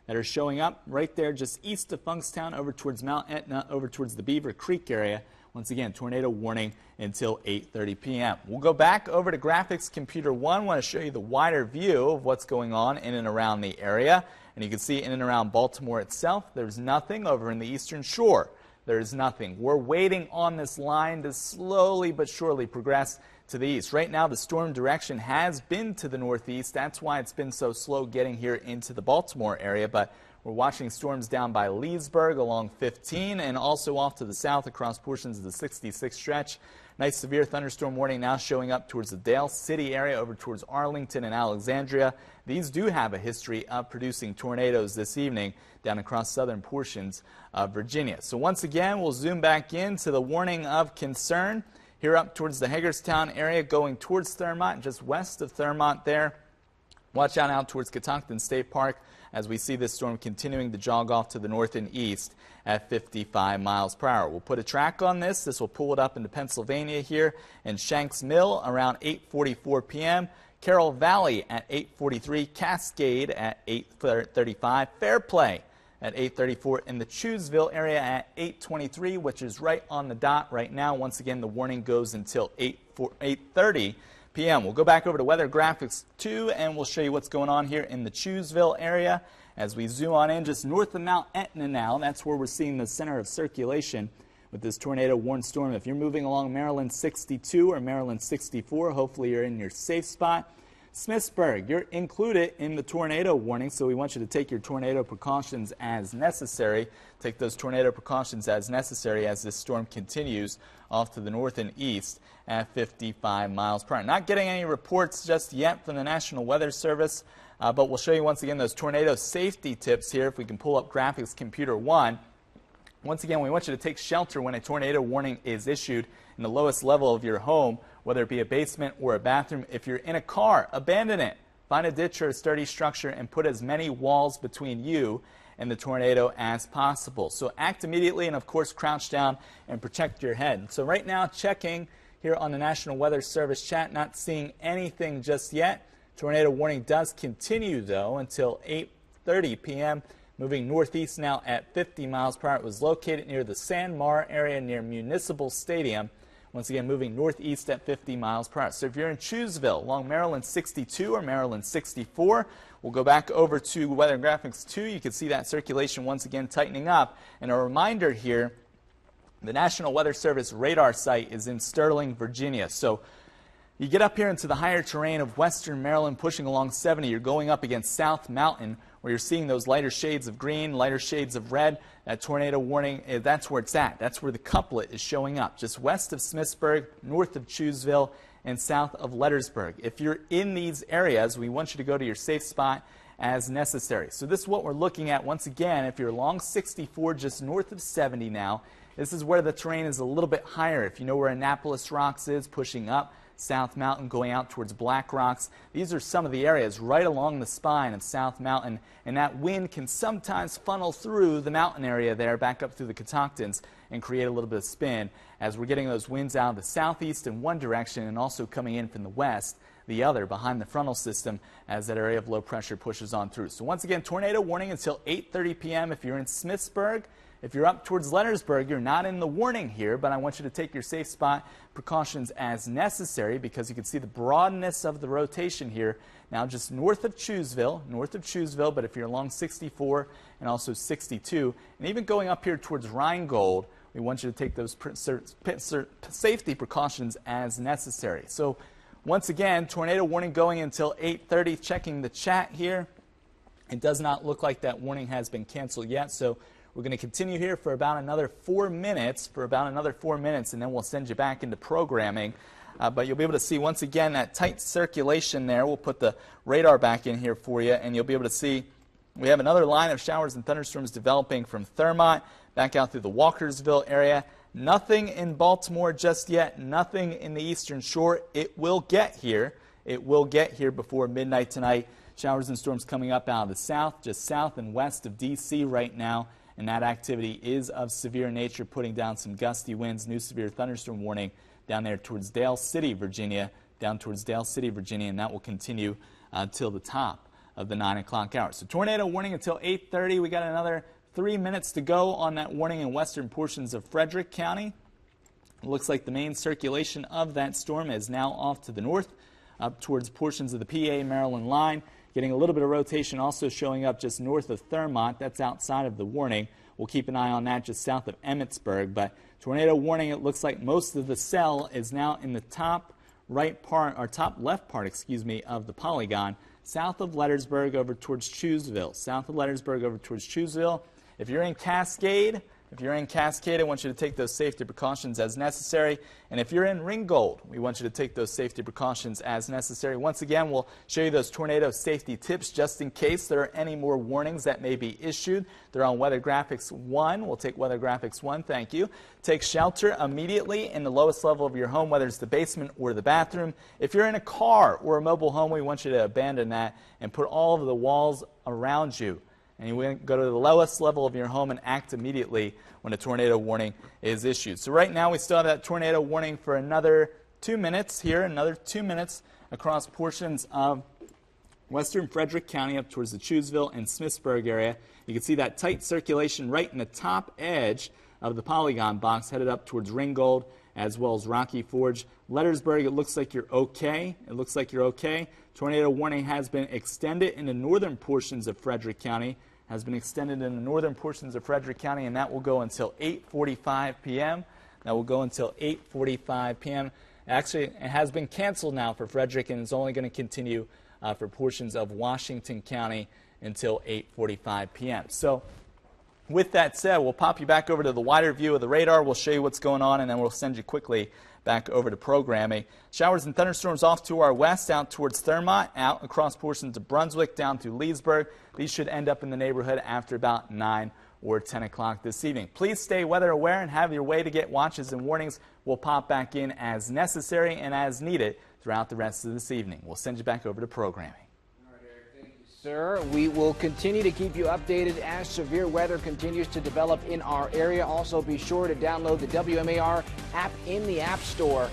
that are showing up right there just east of Funkstown over towards Mount Etna, over towards the Beaver Creek area. Once again, tornado warning until 8:30 p.m. We'll go back over to Graphics Computer 1. I want to show you the wider view of what's going on in and around the area. And you can see in and around Baltimore itself, there's nothing. Over in the Eastern Shore, there's nothing. We're waiting on this line to slowly but surely progress to the east. Right now, the storm direction has been to the northeast. That's why it's been so slow getting here into the Baltimore area. But we're watching storms down by Leesburg along 15 and also off to the south across portions of the 66 stretch. Nice severe thunderstorm warning now showing up towards the Dale City area over towards Arlington and Alexandria. These do have a history of producing tornadoes this evening down across southern portions of Virginia. So once again, we'll zoom back into the warning of concern here up towards the Hagerstown area going towards Thurmont, just west of Thurmont there. Watch out towards Catoctin State Park as we see this storm continuing to jog off to the north and east at 55 miles per hour. We'll put a track on this. This will pull it up into Pennsylvania here in Shanks Mill around 8:44 p.m. Carroll Valley at 8:43, Cascade at 8:35, Fairplay at 8:34, in the Chewsville area at 8:23, which is right on the dot right now. Once again, the warning goes until 8:30 p.m. We'll go back over to Weather Graphics 2 and we'll show you what's going on here in the Chewsville area. As we zoom on in just north of Mount Etna now, that's where we're seeing the center of circulation with this tornado warned storm. If you're moving along Maryland 62 or Maryland 64, hopefully you're in your safe spot. Smithsburg, you're included in the tornado warning, so we want you to take your tornado precautions as necessary. Take those tornado precautions as necessary as this storm continues off to the north and east at 55 miles per hour. Not getting any reports just yet from the National Weather Service, but we'll show you once again those tornado safety tips here if we can pull up Graphics Computer 1. Once again, we want you to take shelter when a tornado warning is issued in the lowest level of your home, whether it be a basement or a bathroom. If you're in a car, abandon it. Find a ditch or a sturdy structure and put as many walls between you and the tornado as possible. So act immediately and, of course, crouch down and protect your head. So right now, checking here on the National Weather Service chat, not seeing anything just yet. Tornado warning does continue, though, until 8:30 p.m. Moving northeast now at 50 miles per hour. It was located near the San Mar area near Municipal Stadium. Once again, moving northeast at 50 miles per hour. So if you're in Chewsville along Maryland 62 or Maryland 64, we'll go back over to Weather Graphics 2. You can see that circulation once again tightening up. And a reminder here, the National Weather Service radar site is in Sterling, Virginia. So you get up here into the higher terrain of western Maryland, pushing along 70. You're going up against South Mountain, where you're seeing those lighter shades of green, lighter shades of red. That tornado warning, that's where it's at. That's where the couplet is showing up, just west of Smithsburg, north of Chewsville, and south of Lettersburg. If you're in these areas, we want you to go to your safe spot as necessary. So this is what we're looking at once again. If you're along 64, just north of 70 now, this is where the terrain is a little bit higher. If you know where Annapolis Rocks is, pushing up South Mountain, going out towards Black Rocks. These are some of the areas right along the spine of South Mountain, and that wind can sometimes funnel through the mountain area there, back up through the Catoctins, and create a little bit of spin as we're getting those winds out of the southeast in one direction and also coming in from the west the other behind the frontal system as that area of low pressure pushes on through. So once again, tornado warning until 8:30 p.m. if you're in Smithsburg. If you're up towards Lettersburg, you're not in the warning here, but I want you to take your safe spot precautions as necessary because you can see the broadness of the rotation here now just north of Chewsville, but if you're along 64 and also 62, and even going up here towards Rheingold, we want you to take those safety precautions as necessary. So once again, tornado warning going until 8:30. Checking the chat here. It does not look like that warning has been canceled yet, so we're going to continue here for about another 4 minutes, and then we'll send you back into programming. But you'll be able to see, once again, that tight circulation there. We'll put the radar back in here for you, and you'll be able to see we have another line of showers and thunderstorms developing from Thurmont back out through the Walkersville area. Nothing in Baltimore just yet, nothing in the Eastern Shore. It will get here. It will get here before midnight tonight. Showers and storms coming up out of the south, just south and west of D.C. right now. And that activity is of severe nature, putting down some gusty winds. New severe thunderstorm warning down there towards Dale City, Virginia, and that will continue till the top of the 9 o'clock hour. So tornado warning until 8:30. We got another 3 minutes to go on that warning in western portions of Frederick County. It looks like the main circulation of that storm is now off to the north, up towards portions of the PA Maryland line. Getting a little bit of rotation also showing up just north of Thurmont. That's outside of the warning. We'll keep an eye on that just south of Emmitsburg. But tornado warning, it looks like most of the cell is now in the top right part, or top left part, of the polygon, south of Lettersburg over towards Chewsville. South of Lettersburg over towards Chewsville. If you're in Cascade, I want you to take those safety precautions as necessary. And if you're in Ringgold, we want you to take those safety precautions as necessary. Once again, we'll show you those tornado safety tips just in case there are any more warnings that may be issued. They're on Weather Graphics 1. We'll take Weather Graphics 1. Thank you. Take shelter immediately in the lowest level of your home, whether it's the basement or the bathroom. If you're in a car or a mobile home, we want you to abandon that and put all of the walls around you. And you want to go to the lowest level of your home and act immediately when a tornado warning is issued. So right now we still have that tornado warning for another 2 minutes here, another 2 minutes across portions of western Frederick County up towards the Chewsville and Smithsburg area. You can see that tight circulation right in the top edge of the polygon box headed up towards Ringgold as well as Rocky Forge. Lettersburg, it looks like you're okay. Tornado warning has been extended in the northern portions of Frederick County, and that will go until 8:45 p.m. Actually, it has been canceled now for Frederick, and it's only going to continue for portions of Washington County until 8:45 p.m. So with that said, we'll pop you back over to the wider view of the radar. We'll show you what's going on, and then we'll send you quickly back over to programming. Showers and thunderstorms off to our west, out towards Thurmont, out across portions of Brunswick, down through Leesburg. These should end up in the neighborhood after about 9 or 10 o'clock this evening. Please stay weather aware and have your way to get watches and warnings. We'll pop back in as necessary and as needed throughout the rest of this evening. We'll send you back over to programming. Sir, we will continue to keep you updated as severe weather continues to develop in our area. Also, be sure to download the WMAR app in the App Store.